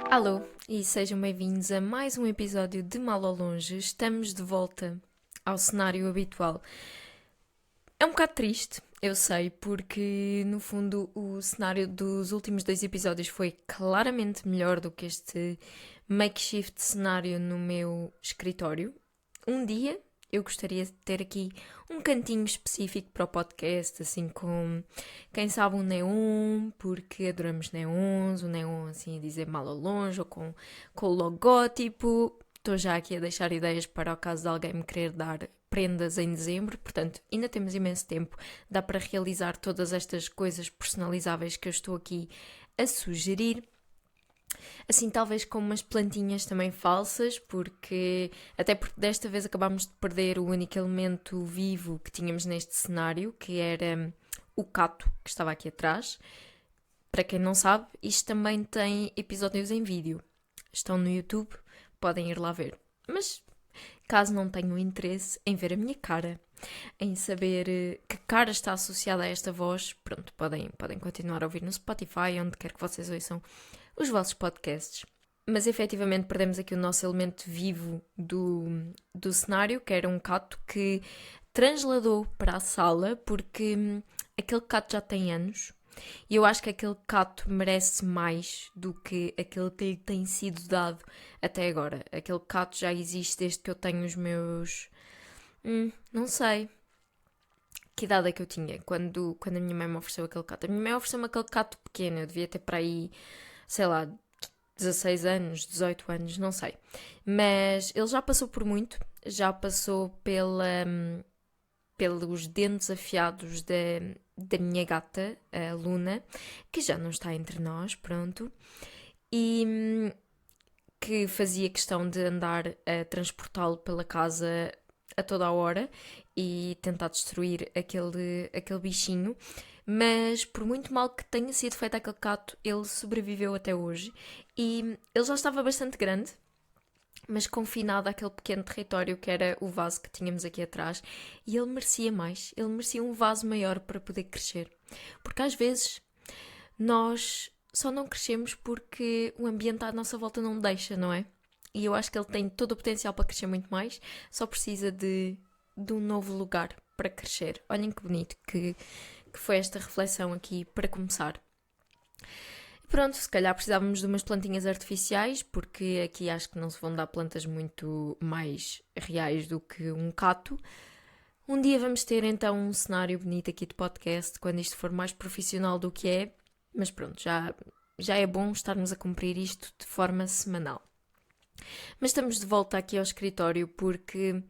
Alô, e sejam bem-vindos a mais um episódio de Mal ao Longe. Estamos de volta ao cenário habitual. É um bocado triste, eu sei, porque no fundo o cenário dos últimos 2 episódios foi claramente melhor do que este makeshift cenário no meu escritório. Um dia eu gostaria de ter aqui um cantinho específico para o podcast, assim com, quem sabe, um neon, porque adoramos neons, o neon assim a dizer mal ao longe, ou com o logótipo. Estou já aqui a deixar ideias para o caso de alguém me querer dar prendas em dezembro, portanto ainda temos imenso tempo, dá para realizar todas estas coisas personalizáveis que eu estou aqui a sugerir. Assim, talvez com umas plantinhas também falsas, até porque desta vez acabámos de perder o único elemento vivo que tínhamos neste cenário, que era o cato que estava aqui atrás. Para quem não sabe, isto também tem episódios em vídeo. Estão no YouTube, podem ir lá ver. Mas caso não tenham interesse em ver a minha cara, em saber que cara está associada a esta voz, pronto, podem continuar a ouvir no Spotify, onde quer que vocês ouçam os vossos podcasts. Mas efetivamente perdemos aqui o nosso elemento vivo do cenário, que era um cato que transladou para a sala, porque aquele cato já tem anos. E eu acho que aquele cato merece mais do que aquele que lhe tem sido dado até agora. Aquele cato já existe desde que eu tenho os meus... não sei. Que idade é que eu tinha quando a minha mãe me ofereceu aquele cato? A minha mãe ofereceu-me aquele cato pequeno. Eu devia ter para aí, sei lá, 16 anos, 18 anos, não sei. Mas ele já passou por muito. Já passou pelos dentes afiados da minha gata, a Luna, que já não está entre nós, pronto, e que fazia questão de andar a transportá-lo pela casa a toda a hora e tentar destruir aquele bichinho. Mas por muito mal que tenha sido feito aquele cato, ele sobreviveu até hoje e ele já estava bastante grande, mas confinado àquele pequeno território que era o vaso que tínhamos aqui atrás, e ele merecia mais, ele merecia um vaso maior para poder crescer. Porque às vezes nós só não crescemos porque o ambiente à nossa volta não deixa, não é? E eu acho que ele tem todo o potencial para crescer muito mais, só precisa de um novo lugar para crescer. Olhem que bonito que foi esta reflexão aqui para começar. Pronto, se calhar precisávamos de umas plantinhas artificiais, porque aqui acho que não se vão dar plantas muito mais reais do que um cato. Um dia vamos ter então um cenário bonito aqui de podcast, quando isto for mais profissional do que é. Mas pronto, já é bom estarmos a cumprir isto de forma semanal. Mas estamos de volta aqui ao escritório porque,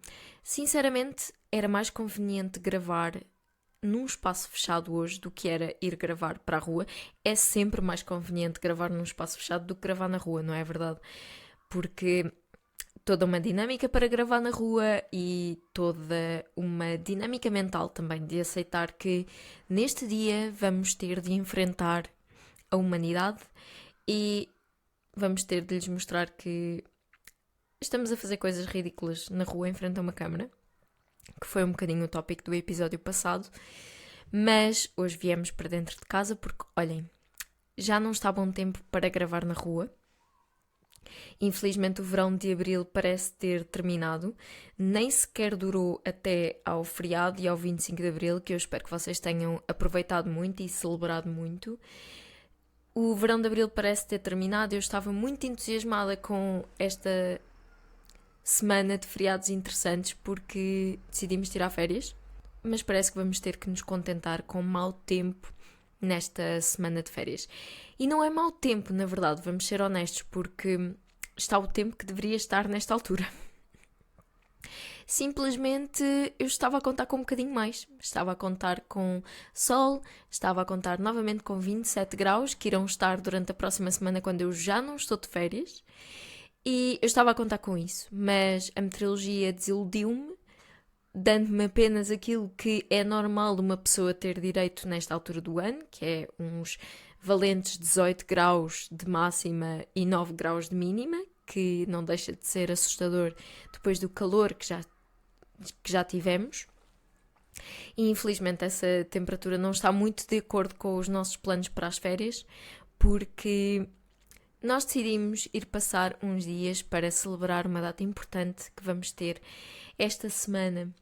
sinceramente, era mais conveniente gravar num espaço fechado hoje do que era ir gravar para a rua. É sempre mais conveniente gravar num espaço fechado do que gravar na rua, não é verdade? Porque toda uma dinâmica para gravar na rua e toda uma dinâmica mental também de aceitar que neste dia vamos ter de enfrentar a humanidade e vamos ter de lhes mostrar que estamos a fazer coisas ridículas na rua em frente a uma câmara, que foi um bocadinho o tópico do episódio passado, mas hoje viemos para dentro de casa porque, olhem, já não está bom tempo para gravar na rua. Infelizmente o verão de abril parece ter terminado, nem sequer durou até ao feriado e ao 25 de abril, que eu espero que vocês tenham aproveitado muito e celebrado muito. O verão de abril parece ter terminado, eu estava muito entusiasmada com esta semana de feriados interessantes porque decidimos tirar férias, mas parece que vamos ter que nos contentar com mau tempo nesta semana de férias. E não é mau tempo, na verdade, vamos ser honestos, porque está o tempo que deveria estar nesta altura. Simplesmente eu estava a contar com um bocadinho mais. Estava a contar com sol, estava a contar novamente com 27 graus, que irão estar durante a próxima semana quando eu já não estou de férias. E eu estava a contar com isso, mas a meteorologia desiludiu-me, dando-me apenas aquilo que é normal uma pessoa ter direito nesta altura do ano, que é uns valentes 18 graus de máxima e 9 graus de mínima, que não deixa de ser assustador depois do calor que já tivemos. E infelizmente essa temperatura não está muito de acordo com os nossos planos para as férias, porque nós decidimos ir passar uns dias para celebrar uma data importante que vamos ter esta semana.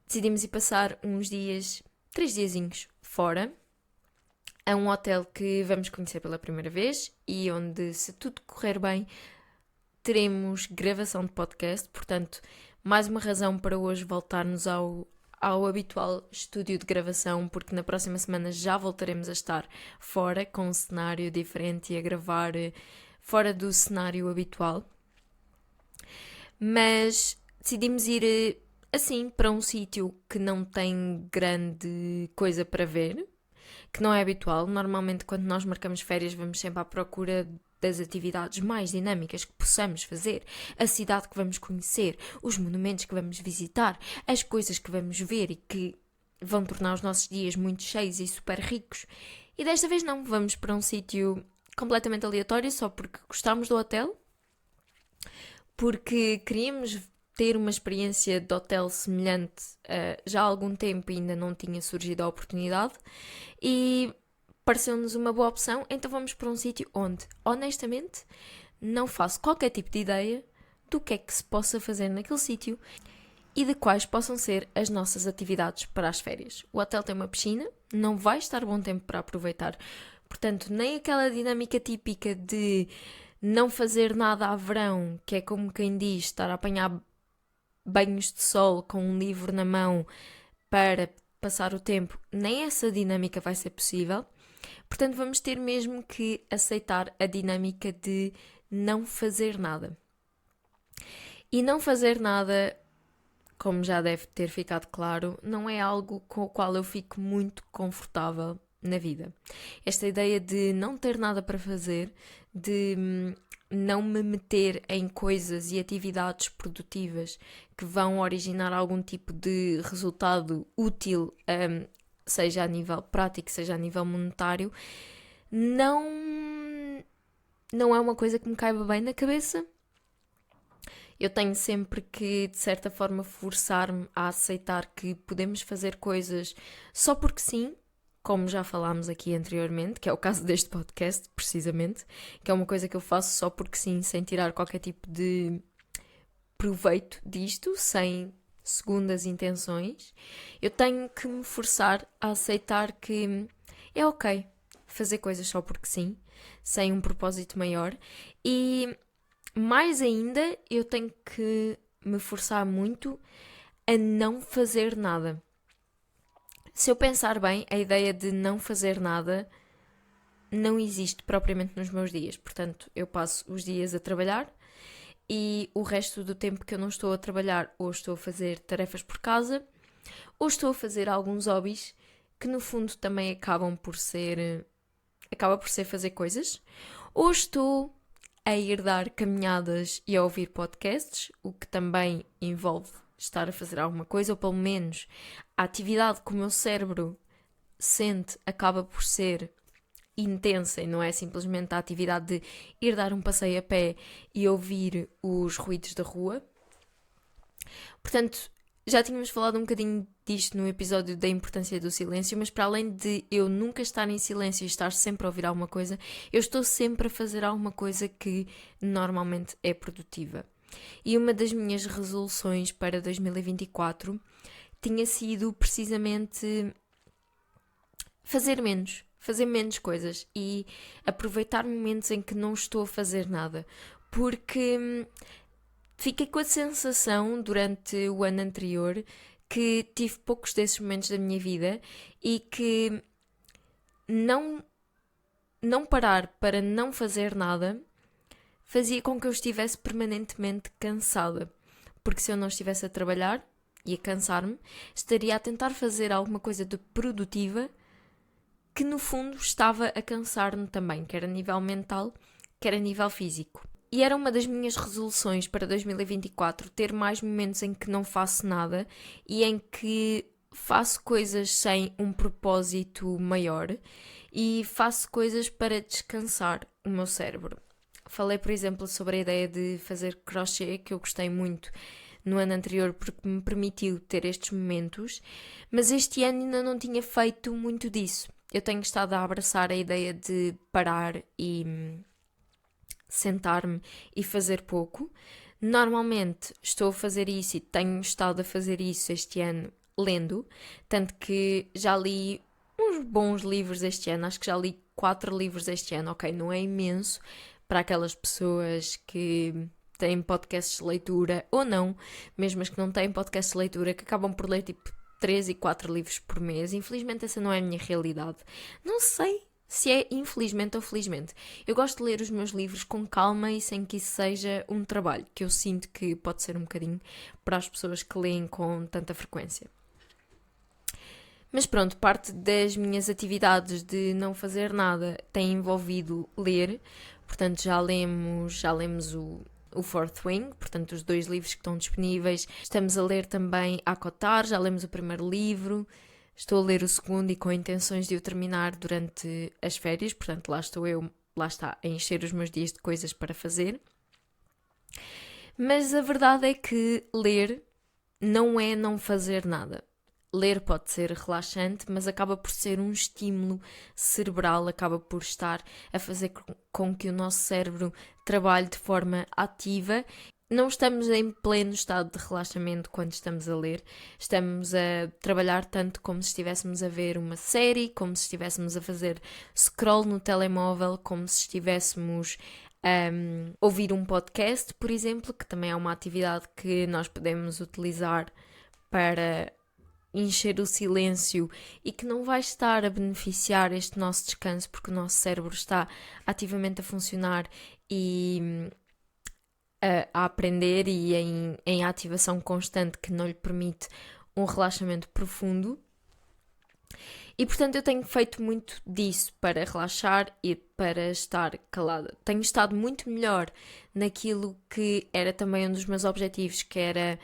Decidimos ir passar uns dias, 3 diazinhos fora, a um hotel que vamos conhecer pela primeira vez e onde, se tudo correr bem, teremos gravação de podcast. Portanto, mais uma razão para hoje voltarmos ao habitual estúdio de gravação, porque na próxima semana já voltaremos a estar fora, com um cenário diferente e a gravar fora do cenário habitual. Mas decidimos ir assim para um sítio que não tem grande coisa para ver, que não é habitual. Normalmente, quando nós marcamos férias, vamos sempre à procura das atividades mais dinâmicas que possamos fazer, a cidade que vamos conhecer, os monumentos que vamos visitar, as coisas que vamos ver e que vão tornar os nossos dias muito cheios e super ricos. E desta vez não, vamos para um sítio completamente aleatório só porque gostámos do hotel, porque queríamos ter uma experiência de hotel semelhante já há algum tempo e ainda não tinha surgido a oportunidade, e pareceu-nos uma boa opção. Então vamos para um sítio onde, honestamente, não faço qualquer tipo de ideia do que é que se possa fazer naquele sítio e de quais possam ser as nossas atividades para as férias. O hotel tem uma piscina, não vai estar bom tempo para aproveitar, portanto, nem aquela dinâmica típica de não fazer nada a verão, que é como quem diz, estar a apanhar banhos de sol com um livro na mão para passar o tempo, nem essa dinâmica vai ser possível. Portanto, vamos ter mesmo que aceitar a dinâmica de não fazer nada. E não fazer nada, como já deve ter ficado claro, não é algo com o qual eu fico muito confortável na vida. Esta ideia de não ter nada para fazer, de não me meter em coisas e atividades produtivas que vão originar algum tipo de resultado útil, seja a nível prático, seja a nível monetário, não é uma coisa que me caiba bem na cabeça. Eu tenho sempre que, de certa forma, forçar-me a aceitar que podemos fazer coisas só porque sim, como já falámos aqui anteriormente, que é o caso deste podcast, precisamente, que é uma coisa que eu faço só porque sim, sem tirar qualquer tipo de proveito disto, sem segundas intenções. Eu tenho que me forçar a aceitar que é ok fazer coisas só porque sim, sem um propósito maior, e mais ainda eu tenho que me forçar muito a não fazer nada. Se eu pensar bem, a ideia de não fazer nada não existe propriamente nos meus dias. Portanto, eu passo os dias a trabalhar e o resto do tempo que eu não estou a trabalhar, ou estou a fazer tarefas por casa, ou estou a fazer alguns hobbies que no fundo também acaba por ser fazer coisas, ou estou a ir dar caminhadas e a ouvir podcasts, o que também envolve estar a fazer alguma coisa, ou pelo menos a atividade que o meu cérebro sente acaba por ser intensa e não é simplesmente a atividade de ir dar um passeio a pé e ouvir os ruídos da rua. Portanto, já tínhamos falado um bocadinho disto no episódio da importância do silêncio, mas para além de eu nunca estar em silêncio e estar sempre a ouvir alguma coisa, eu estou sempre a fazer alguma coisa que normalmente é produtiva. E uma das minhas resoluções para 2024 tinha sido precisamente fazer menos coisas e aproveitar momentos em que não estou a fazer nada, porque fiquei com a sensação durante o ano anterior que tive poucos desses momentos da minha vida e que não parar para não fazer nada fazia com que eu estivesse permanentemente cansada. Porque se eu não estivesse a trabalhar e a cansar-me, estaria a tentar fazer alguma coisa de produtiva que no fundo estava a cansar-me também, quer a nível mental, quer a nível físico. E era uma das minhas resoluções para 2024, ter mais momentos em que não faço nada e em que faço coisas sem um propósito maior e faço coisas para descansar o meu cérebro. Falei, por exemplo, sobre a ideia de fazer crochê, que eu gostei muito no ano anterior porque me permitiu ter estes momentos, mas este ano ainda não tinha feito muito disso. Eu tenho estado a abraçar a ideia de parar e sentar-me e fazer pouco. Normalmente estou a fazer isso e tenho estado a fazer isso este ano lendo, tanto que já li uns bons livros este ano, acho que já li 4 livros este ano, ok, não é imenso para aquelas pessoas que têm podcasts de leitura, ou não, mesmo as que não têm podcasts de leitura, que acabam por ler tipo 3 e 4 livros por mês. Infelizmente essa não é a minha realidade. Não sei se é infelizmente ou felizmente. Eu gosto de ler os meus livros com calma e sem que isso seja um trabalho, que eu sinto que pode ser um bocadinho para as pessoas que leem com tanta frequência. Mas pronto, parte das minhas atividades de não fazer nada tem envolvido ler, portanto já lemos o Fourth Wing, portanto os 2 livros que estão disponíveis. Estamos a ler também ACOTAR, já lemos o primeiro livro, estou a ler o segundo e com intenções de o terminar durante as férias, portanto lá estou eu, lá está, a encher os meus dias de coisas para fazer. Mas a verdade é que ler não é não fazer nada. Ler pode ser relaxante, mas acaba por ser um estímulo cerebral, acaba por estar a fazer com que o nosso cérebro trabalhe de forma ativa. Não estamos em pleno estado de relaxamento quando estamos a ler. Estamos a trabalhar tanto como se estivéssemos a ver uma série, como se estivéssemos a fazer scroll no telemóvel, como se estivéssemos a ouvir um podcast, por exemplo, que também é uma atividade que nós podemos utilizar para encher o silêncio e que não vai estar a beneficiar este nosso descanso porque o nosso cérebro está ativamente a funcionar e a aprender e em ativação constante que não lhe permite um relaxamento profundo. E portanto eu tenho feito muito disso para relaxar e para estar calada. Tenho estado muito melhor naquilo que era também um dos meus objetivos, que era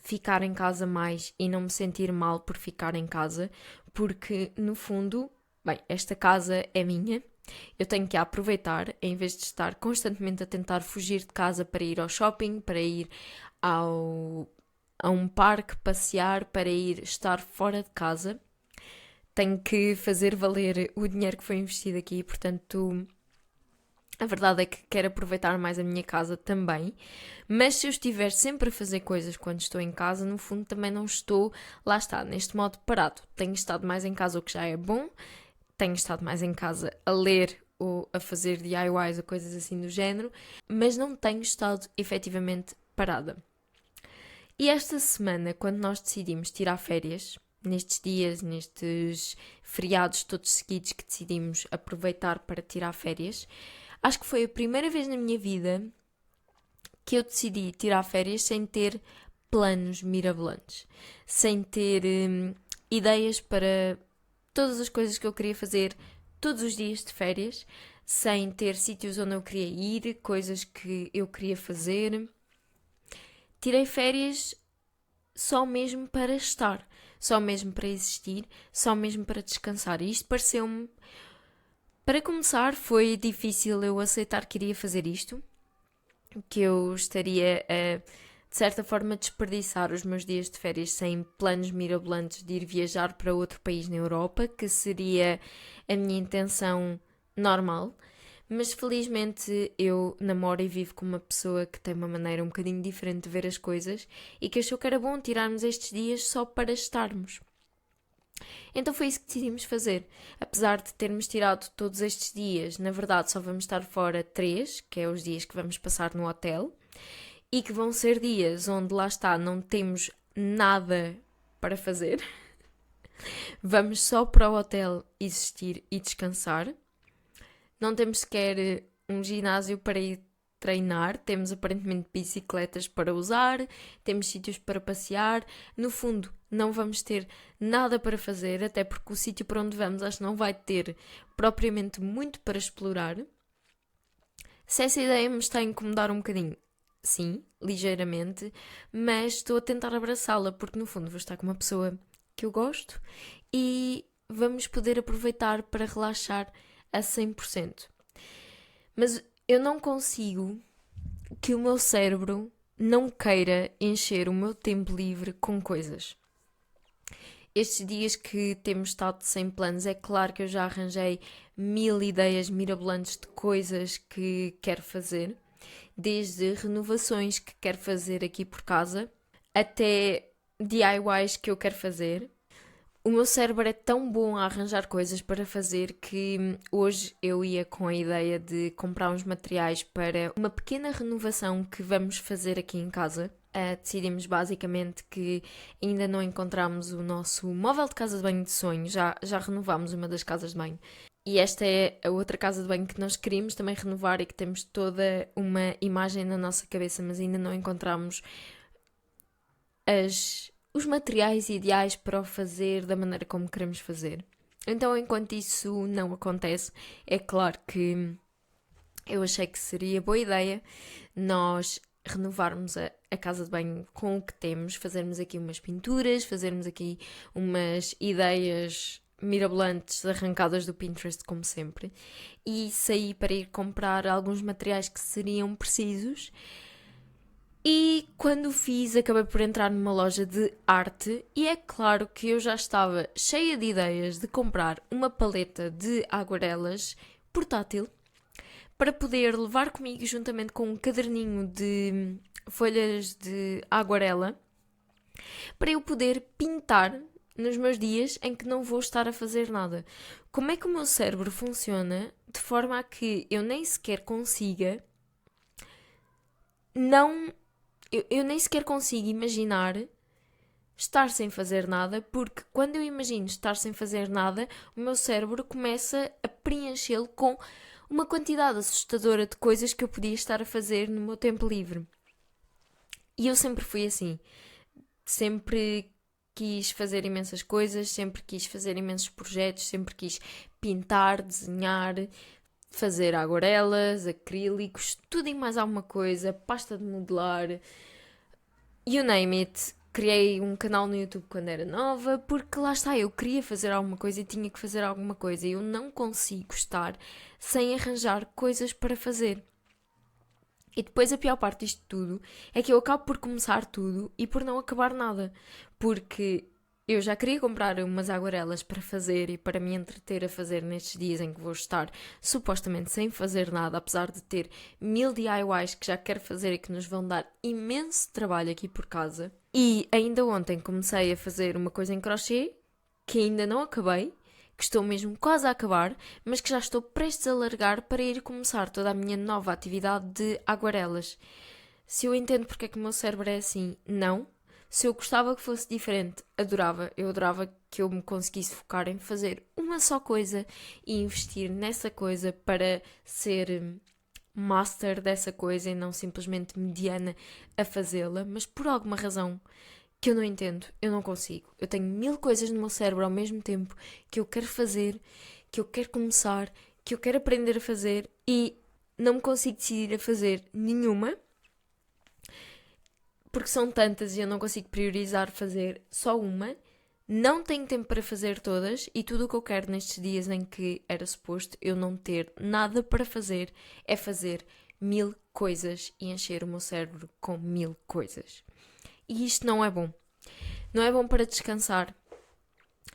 ficar em casa mais e não me sentir mal por ficar em casa, porque no fundo, bem, esta casa é minha, eu tenho que a aproveitar em vez de estar constantemente a tentar fugir de casa para ir ao shopping, para ir a um parque, passear, para ir estar fora de casa. Tenho que fazer valer o dinheiro que foi investido aqui, portanto a verdade é que quero aproveitar mais a minha casa também, mas se eu estiver sempre a fazer coisas quando estou em casa, no fundo também não estou, lá está, neste modo parado. Tenho estado mais em casa, o que já é bom, tenho estado mais em casa a ler ou a fazer DIYs ou coisas assim do género, mas não tenho estado efetivamente parada. E esta semana, quando nós decidimos tirar férias, nestes dias, nestes feriados todos seguidos que decidimos aproveitar para tirar férias, acho que foi a primeira vez na minha vida que eu decidi tirar férias sem ter planos mirabolantes, sem ter ideias para todas as coisas que eu queria fazer todos os dias de férias, sem ter sítios onde eu queria ir, coisas que eu queria fazer. Tirei férias só mesmo para estar, só mesmo para existir, só mesmo para descansar. E isto pareceu-me... Para começar, foi difícil eu aceitar que iria fazer isto, que eu estaria a, de certa forma, desperdiçar os meus dias de férias sem planos mirabolantes de ir viajar para outro país na Europa, que seria a minha intenção normal. Mas felizmente eu namoro e vivo com uma pessoa que tem uma maneira um bocadinho diferente de ver as coisas e que achou que era bom tirarmos estes dias só para estarmos. Então foi isso que decidimos fazer. Apesar de termos tirado todos estes dias, na verdade só vamos estar fora 3, que é os dias que vamos passar no hotel, e que vão ser dias onde, lá está, não temos nada para fazer. Vamos só para o hotel existir e descansar. Não temos sequer um ginásio para ir treinar, temos aparentemente bicicletas para usar, temos sítios para passear. No fundo, não vamos ter nada para fazer, até porque o sítio para onde vamos acho que não vai ter propriamente muito para explorar. Se essa ideia me está a incomodar um bocadinho, sim, ligeiramente, mas estou a tentar abraçá-la, porque no fundo vou estar com uma pessoa que eu gosto e vamos poder aproveitar para relaxar a 100%. Mas eu não consigo que o meu cérebro não queira encher o meu tempo livre com coisas. Estes dias que temos estado sem planos, é claro que eu já arranjei 1000 ideias mirabolantes de coisas que quero fazer, desde renovações que quero fazer aqui por casa, até DIYs que eu quero fazer. O meu cérebro é tão bom a arranjar coisas para fazer que hoje eu ia com a ideia de comprar uns materiais para uma pequena renovação que vamos fazer aqui em casa. Decidimos basicamente que ainda não encontramos o nosso móvel de casa de banho de sonho, já renovámos uma das casas de banho. E esta é a outra casa de banho que nós queríamos também renovar e que temos toda uma imagem na nossa cabeça, mas ainda não encontramos os materiais ideais para o fazer da maneira como queremos fazer. Então, enquanto isso não acontece, é claro que eu achei que seria boa ideia nós renovarmos a casa de banho com o que temos, fazermos aqui umas pinturas, fazermos aqui umas ideias mirabolantes arrancadas do Pinterest, como sempre, e sair para ir comprar alguns materiais que seriam precisos. E quando fiz, acabei por entrar numa loja de arte e é claro que eu já estava cheia de ideias de comprar uma paleta de aguarelas portátil para poder levar comigo juntamente com um caderninho de folhas de aguarela para eu poder pintar nos meus dias em que não vou estar a fazer nada. Como é que o meu cérebro funciona de forma a que eu nem sequer consiga não... Eu nem sequer consigo imaginar estar sem fazer nada, porque quando eu imagino estar sem fazer nada, o meu cérebro começa a preenchê-lo com uma quantidade assustadora de coisas que eu podia estar a fazer no meu tempo livre. E eu sempre fui assim. Sempre quis fazer imensas coisas, sempre quis fazer imensos projetos, sempre quis pintar, desenhar, fazer aguarelas, acrílicos, tudo e mais alguma coisa, pasta de modelar, you name it. Criei um canal no YouTube quando era nova, porque lá está, eu queria fazer alguma coisa e tinha que fazer alguma coisa. E eu não consigo estar sem arranjar coisas para fazer. E depois a pior parte disto tudo é que eu acabo por começar tudo e por não acabar nada. Porque eu já queria comprar umas aguarelas para fazer e para me entreter a fazer nestes dias em que vou estar supostamente sem fazer nada, apesar de ter 1000 DIYs que já quero fazer e que nos vão dar imenso trabalho aqui por casa. E ainda ontem comecei a fazer uma coisa em crochê que ainda não acabei, que estou mesmo quase a acabar, mas que já estou prestes a largar para ir começar toda a minha nova atividade de aguarelas. Se eu entendo porque é que o meu cérebro é assim, não. Se eu gostava que fosse diferente, adorava. Eu adorava que eu me conseguisse focar em fazer uma só coisa e investir nessa coisa para ser master dessa coisa e não simplesmente mediana a fazê-la, mas por alguma razão que eu não entendo, eu não consigo. Eu tenho 1000 coisas no meu cérebro ao mesmo tempo que eu quero fazer, que eu quero começar, que eu quero aprender a fazer e não me consigo decidir a fazer nenhuma porque são tantas e eu não consigo priorizar fazer só uma. Não tenho tempo para fazer todas e tudo o que eu quero nestes dias em que era suposto eu não ter nada para fazer é fazer 1000 coisas e encher o meu cérebro com 1000 coisas. E isto não é bom. Não é bom para descansar.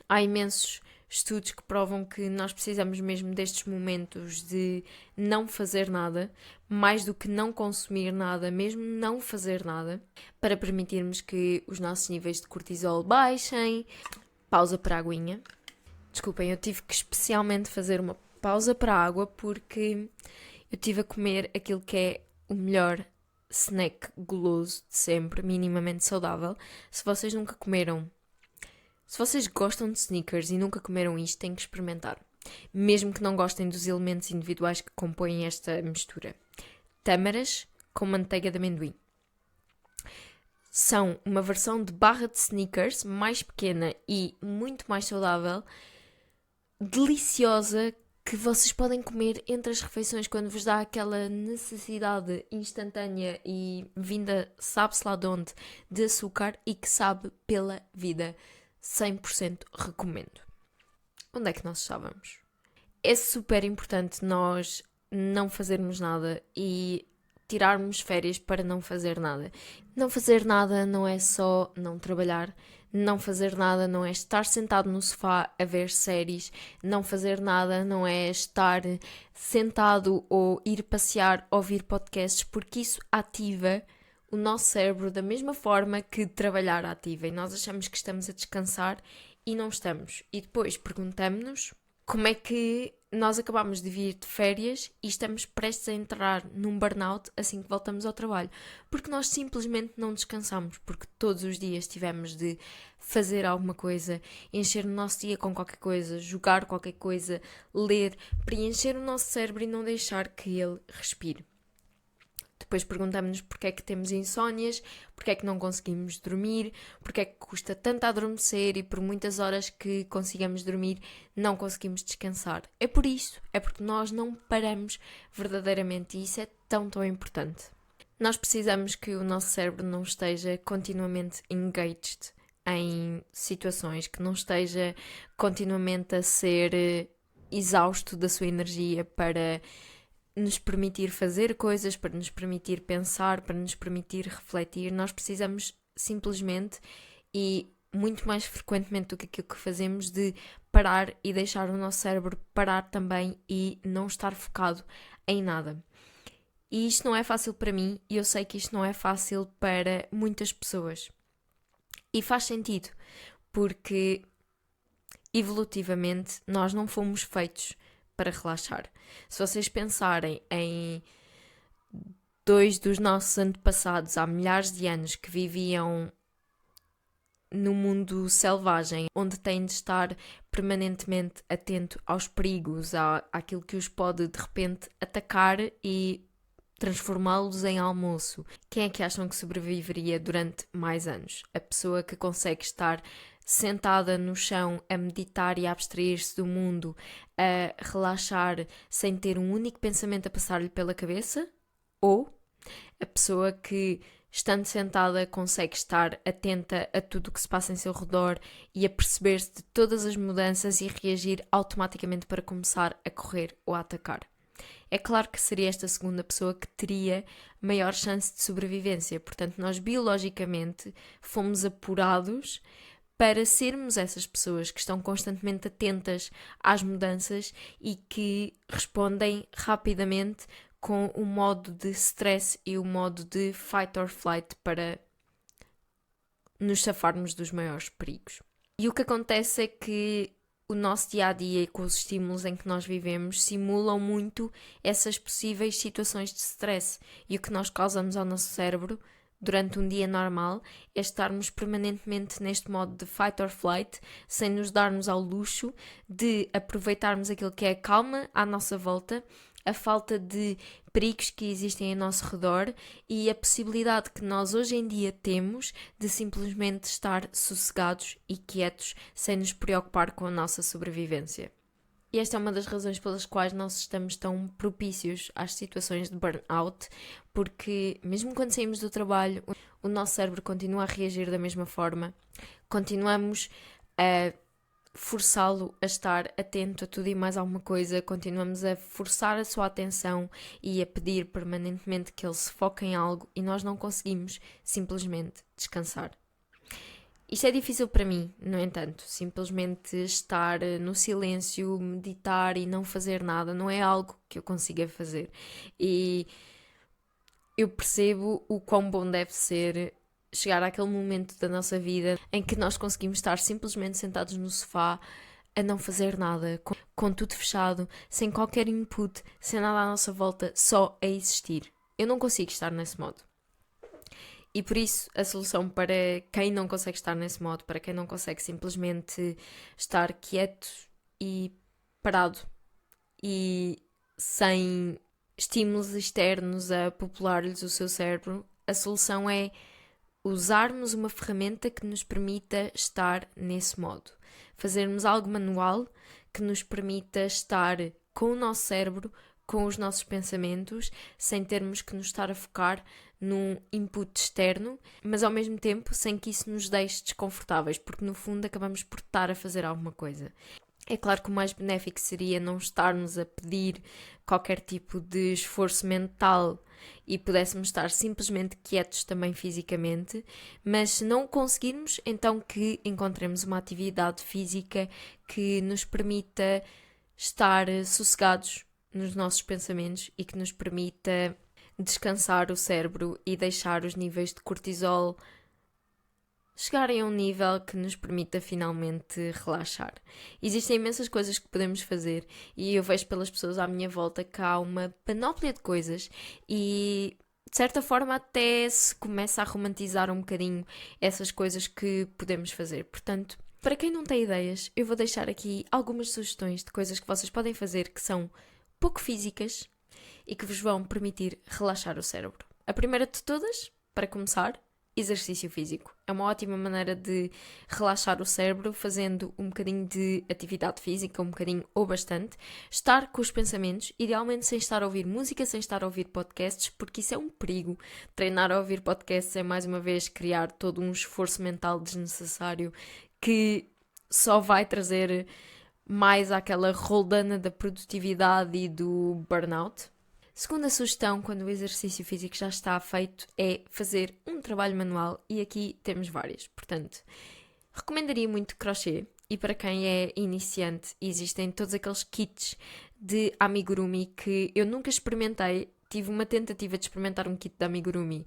Há imensos estudos que provam que nós precisamos mesmo destes momentos de não fazer nada, mais do que não consumir nada, mesmo não fazer nada, para permitirmos que os nossos níveis de cortisol baixem. Pausa para a aguinha. Desculpem, eu tive que especialmente fazer uma pausa para a água porque eu tive a comer aquilo que é o melhor snack guloso de sempre, minimamente saudável. Se vocês nunca comeram, se vocês gostam de Snickers e nunca comeram isto, têm que experimentar. Mesmo que não gostem dos elementos individuais que compõem esta mistura. Tâmaras com manteiga de amendoim. São uma versão de barra de Snickers mais pequena e muito mais saudável, deliciosa, que vocês podem comer entre as refeições quando vos dá aquela necessidade instantânea e vinda sabe-se lá de onde de açúcar e que sabe pela vida. 100% recomendo. Onde é que nós estávamos? É super importante nós não fazermos nada e tirarmos férias para não fazer nada. Não fazer nada não é só não trabalhar, não fazer nada não é estar sentado no sofá a ver séries, não fazer nada não é estar sentado ou ir passear, ouvir podcasts, porque isso ativa o nosso cérebro da mesma forma que trabalhar ativa e nós achamos que estamos a descansar e não estamos. E depois perguntamos-nos como é que nós acabamos de vir de férias e estamos prestes a entrar num burnout assim que voltamos ao trabalho. Porque nós simplesmente não descansamos, porque todos os dias tivemos de fazer alguma coisa, encher o nosso dia com qualquer coisa, jogar qualquer coisa, ler, preencher o nosso cérebro e não deixar que ele respire. Depois perguntamos-nos porque é que temos insónias, porque é que não conseguimos dormir, porque é que custa tanto adormecer e por muitas horas que consigamos dormir não conseguimos descansar. É por isso, é porque nós não paramos verdadeiramente e isso é tão importante. Nós precisamos que o nosso cérebro não esteja continuamente engaged em situações, que não esteja continuamente a ser exausto da sua energia para nos permitir fazer coisas, para nos permitir pensar, para nos permitir refletir. Nós precisamos simplesmente e muito mais frequentemente do que aquilo que fazemos de parar e deixar o nosso cérebro parar também e não estar focado em nada. E isto não é fácil para mim e eu sei que isto não é fácil para muitas pessoas. E faz sentido, porque evolutivamente nós não fomos feitos para relaxar. Se vocês pensarem em 2 dos nossos antepassados há milhares de anos que viviam no mundo selvagem, onde têm de estar permanentemente atento aos perigos, àquilo que os pode de repente atacar e transformá-los em almoço. Quem é que acham que sobreviveria durante mais anos? A pessoa que consegue estar sentada no chão a meditar e a abstrair-se do mundo, a relaxar sem ter um único pensamento a passar-lhe pela cabeça? Ou a pessoa que, estando sentada, consegue estar atenta a tudo o que se passa em seu redor e a perceber-se de todas as mudanças e reagir automaticamente para começar a correr ou a atacar? É claro que seria esta segunda pessoa que teria maior chance de sobrevivência. Portanto, nós biologicamente fomos apurados para sermos essas pessoas que estão constantemente atentas às mudanças e que respondem rapidamente com o modo de stress e o modo de fight or flight para nos safarmos dos maiores perigos. E o que acontece é que o nosso dia-a-dia e com os estímulos em que nós vivemos simulam muito essas possíveis situações de stress. E o que nós causamos ao nosso cérebro durante um dia normal é estarmos permanentemente neste modo de fight or flight, sem nos darmos ao luxo de aproveitarmos aquilo que é a calma à nossa volta, a falta de perigos que existem ao nosso redor e a possibilidade que nós hoje em dia temos de simplesmente estar sossegados e quietos sem nos preocupar com a nossa sobrevivência. E esta é uma das razões pelas quais nós estamos tão propícios às situações de burnout, porque mesmo quando saímos do trabalho, o nosso cérebro continua a reagir da mesma forma, continuamos a forçá-lo a estar atento a tudo e mais alguma coisa, continuamos a forçar a sua atenção e a pedir permanentemente que ele se foque em algo e nós não conseguimos simplesmente descansar. Isto é difícil para mim, no entanto, simplesmente estar no silêncio, meditar e não fazer nada não é algo que eu consiga fazer. E eu percebo o quão bom deve ser chegar àquele momento da nossa vida em que nós conseguimos estar simplesmente sentados no sofá a não fazer nada, com tudo fechado, sem qualquer input, sem nada à nossa volta, só a existir. Eu não consigo estar nesse modo. E por isso a solução para quem não consegue estar nesse modo, para quem não consegue simplesmente estar quieto e parado e sem estímulos externos a popular-lhes o seu cérebro, a solução é usarmos uma ferramenta que nos permita estar nesse modo. Fazermos algo manual que nos permita estar com o nosso cérebro, com os nossos pensamentos, sem termos que nos estar a focar num input externo, mas ao mesmo tempo sem que isso nos deixe desconfortáveis, porque no fundo acabamos por estar a fazer alguma coisa. É claro que o mais benéfico seria não estarmos a pedir qualquer tipo de esforço mental e pudéssemos estar simplesmente quietos também fisicamente, mas se não o conseguirmos, então que encontremos uma atividade física que nos permita estar sossegados nos nossos pensamentos e que nos permita descansar o cérebro e deixar os níveis de cortisol chegarem a um nível que nos permita finalmente relaxar. Existem imensas coisas que podemos fazer e eu vejo pelas pessoas à minha volta que há uma panóplia de coisas e de certa forma até se começa a romantizar um bocadinho essas coisas que podemos fazer. Portanto, para quem não tem ideias, eu vou deixar aqui algumas sugestões de coisas que vocês podem fazer que são pouco físicas e que vos vão permitir relaxar o cérebro. A primeira de todas, para começar, exercício físico. É uma ótima maneira de relaxar o cérebro fazendo um bocadinho de atividade física, um bocadinho ou bastante. Estar com os pensamentos, idealmente sem estar a ouvir música, sem estar a ouvir podcasts, porque isso é um perigo. Treinar a ouvir podcasts é mais uma vez criar todo um esforço mental desnecessário que só vai trazer mais àquela roldana da produtividade e do burnout. Segunda sugestão, quando o exercício físico já está feito, é fazer um trabalho manual e aqui temos várias. Portanto, recomendaria muito crochê e para quem é iniciante existem todos aqueles kits de amigurumi que eu nunca experimentei. Tive uma tentativa de experimentar um kit de amigurumi,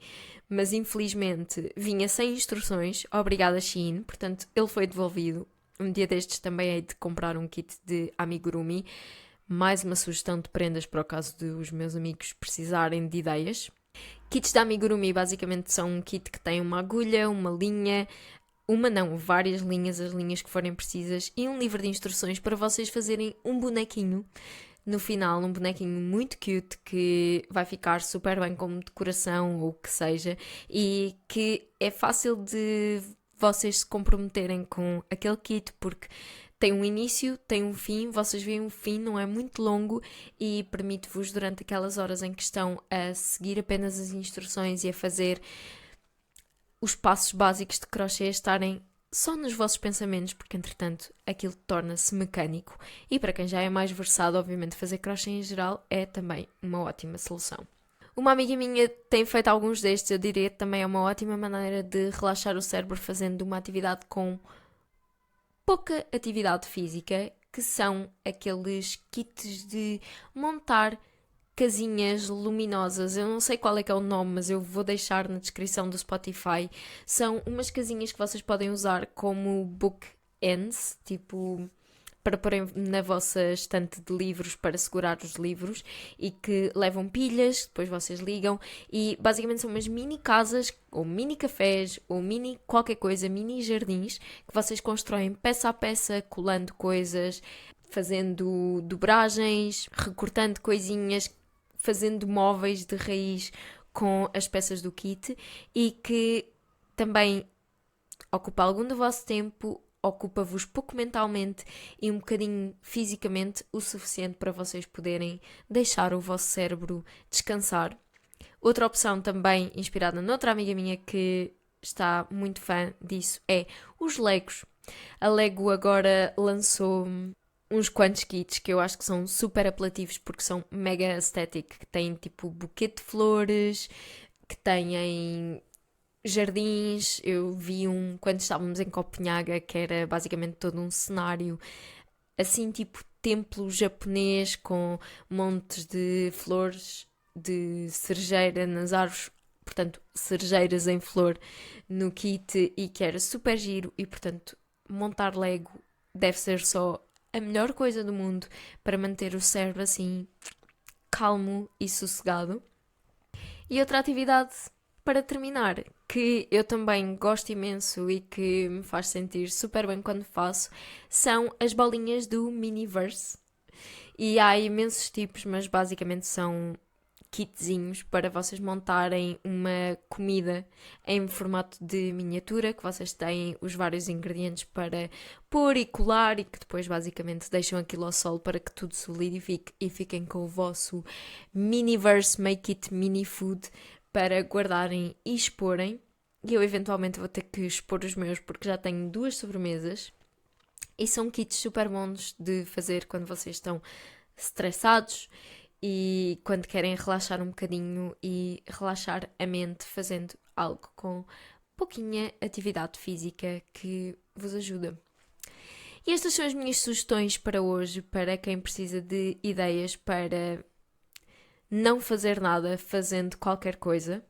mas infelizmente vinha sem instruções, obrigada Shein, portanto ele foi devolvido. Um dia destes também hei de comprar um kit de amigurumi. Mais uma sugestão de prendas para o caso de os meus amigos precisarem de ideias. Kits de amigurumi basicamente são um kit que tem uma agulha, uma linha, várias linhas, as linhas que forem precisas e um livro de instruções para vocês fazerem um bonequinho. No final, um bonequinho muito cute que vai ficar super bem como decoração ou o que seja e que é fácil de vocês se comprometerem com aquele kit porque tem um início, tem um fim, vocês veem um fim, não é muito longo e permite-vos durante aquelas horas em que estão a seguir apenas as instruções e a fazer os passos básicos de crochê estarem só nos vossos pensamentos, porque entretanto aquilo torna-se mecânico e para quem já é mais versado, obviamente fazer crochê em geral é também uma ótima solução. Uma amiga minha tem feito alguns destes, eu diria que também é uma ótima maneira de relaxar o cérebro fazendo uma atividade com pouca atividade física, que são aqueles kits de montar casinhas luminosas. Eu não sei qual é que é o nome, mas eu vou deixar na descrição do Spotify. São umas casinhas que vocês podem usar como bookends, tipo para porem na vossa estante de livros para segurar os livros e que levam pilhas, depois vocês ligam e basicamente são umas mini casas ou mini cafés ou mini qualquer coisa, mini jardins que vocês constroem peça a peça, colando coisas, fazendo dobragens, recortando coisinhas, fazendo móveis de raiz com as peças do kit e que também ocupa algum do vosso tempo, ocupa-vos pouco mentalmente e um bocadinho fisicamente o suficiente para vocês poderem deixar o vosso cérebro descansar. Outra opção também inspirada noutra amiga minha que está muito fã disso é os Legos. A Lego agora lançou uns quantos kits que eu acho que são super apelativos porque são mega aesthetic, que têm tipo buquê de flores, que têm jardins. Eu vi um quando estávamos em Copenhaga que era basicamente todo um cenário assim tipo templo japonês com montes de flores de cerejeira nas árvores, portanto cerejeiras em flor no kit e que era super giro e portanto montar Lego deve ser só a melhor coisa do mundo para manter o cérebro assim calmo e sossegado. E outra atividade para terminar, que eu também gosto imenso e que me faz sentir super bem quando faço, são as bolinhas do Miniverse. E há imensos tipos, mas basicamente são kitzinhos para vocês montarem uma comida em formato de miniatura, que vocês têm os vários ingredientes para pôr e colar e que depois basicamente deixam aquilo ao sol para que tudo solidifique e fiquem com o vosso Miniverse Make It Mini Food para guardarem e exporem. E eu eventualmente vou ter que expor os meus porque já tenho 2 sobremesas E são kits super bons de fazer quando vocês estão estressados e quando querem relaxar um bocadinho e relaxar a mente fazendo algo com pouquinha atividade física que vos ajuda. E estas são as minhas sugestões para hoje, para quem precisa de ideias para não fazer nada fazendo qualquer coisa.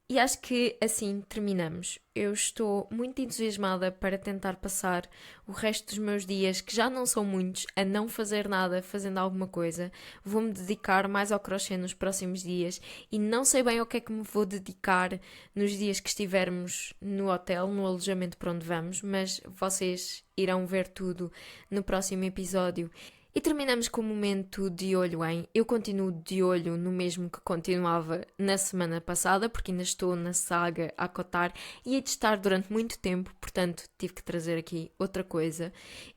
E acho que assim terminamos. Eu estou muito entusiasmada para tentar passar o resto dos meus dias, que já não são muitos, a não fazer nada, fazendo alguma coisa. Vou-me dedicar mais ao crochê nos próximos dias e não sei bem ao que é que me vou dedicar nos dias que estivermos no hotel, no alojamento para onde vamos, mas vocês irão ver tudo no próximo episódio. E terminamos com o momento de olho em. Eu continuo de olho no mesmo que continuava na semana passada, porque ainda estou na saga a cotar e hei de estar durante muito tempo, portanto tive que trazer aqui outra coisa.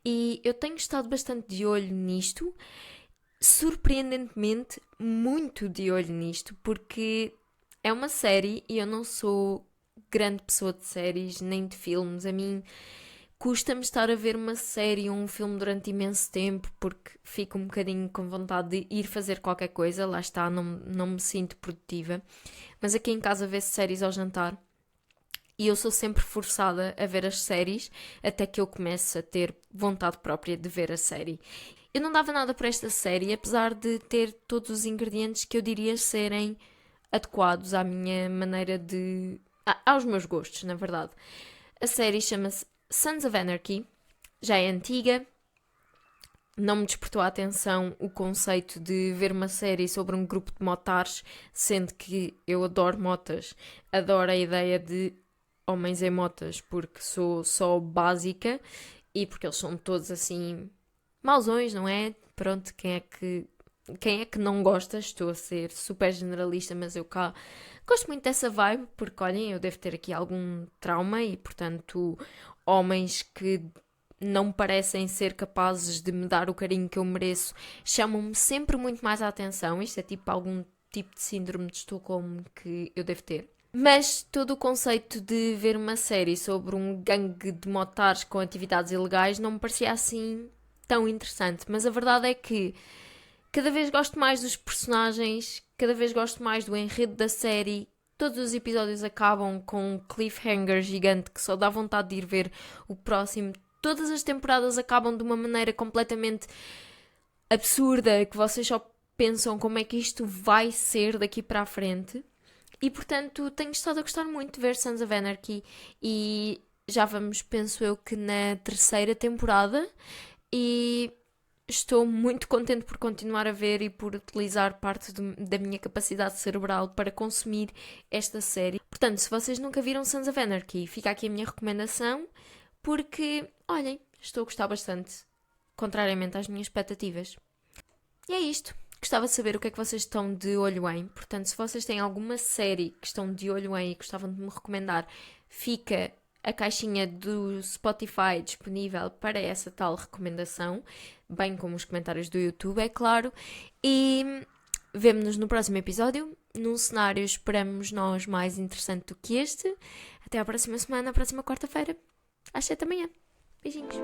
E eu tenho estado bastante de olho nisto, surpreendentemente muito de olho nisto, porque é uma série e eu não sou grande pessoa de séries nem de filmes. A mim custa-me estar a ver uma série ou um filme durante imenso tempo porque fico um bocadinho com vontade de ir fazer qualquer coisa, lá está, não me sinto produtiva. Mas aqui em casa vê-se séries ao jantar e eu sou sempre forçada a ver as séries até que eu comece a ter vontade própria de ver a série. Eu não dava nada por esta série, apesar de ter todos os ingredientes que eu diria serem adequados à minha maneira de... aos meus gostos, na verdade. A série chama-se Sons of Anarchy, já é antiga, não me despertou a atenção o conceito de ver uma série sobre um grupo de motares, sendo que eu adoro motas, adoro a ideia de homens em motas, porque sou só básica e porque eles são todos assim mauzões, não é? Pronto, quem é que não gosta? Estou a ser super generalista, mas eu cá gosto muito dessa vibe, porque olhem, eu devo ter aqui algum trauma e, portanto, homens que não parecem ser capazes de me dar o carinho que eu mereço chamam-me sempre muito mais a atenção. Isto é tipo algum tipo de síndrome de Estocolmo que eu devo ter. Mas todo o conceito de ver uma série sobre um gangue de motares com atividades ilegais não me parecia assim tão interessante. Mas a verdade é que cada vez gosto mais dos personagens, cada vez gosto mais do enredo da série. Todos os episódios acabam com um cliffhanger gigante que só dá vontade de ir ver o próximo. Todas as temporadas acabam de uma maneira completamente absurda, que vocês só pensam como é que isto vai ser daqui para a frente. E, portanto, tenho estado a gostar muito de ver Sons of Anarchy e já vamos, penso eu, que na terceira temporada e estou muito contente por continuar a ver e por utilizar parte da minha capacidade cerebral para consumir esta série. Portanto, se vocês nunca viram Sons of Anarchy, fica aqui a minha recomendação, porque, olhem, estou a gostar bastante, contrariamente às minhas expectativas. E é isto. Gostava de saber o que é que vocês estão de olho em. Portanto, se vocês têm alguma série que estão de olho em e gostavam de me recomendar, fica a caixinha do Spotify disponível para essa tal recomendação, bem como os comentários do YouTube, é claro. E vemo-nos no próximo episódio, num cenário, esperamos nós, mais interessante do que este. Até à próxima semana, à próxima quarta-feira, às 7 da manhã. Beijinhos.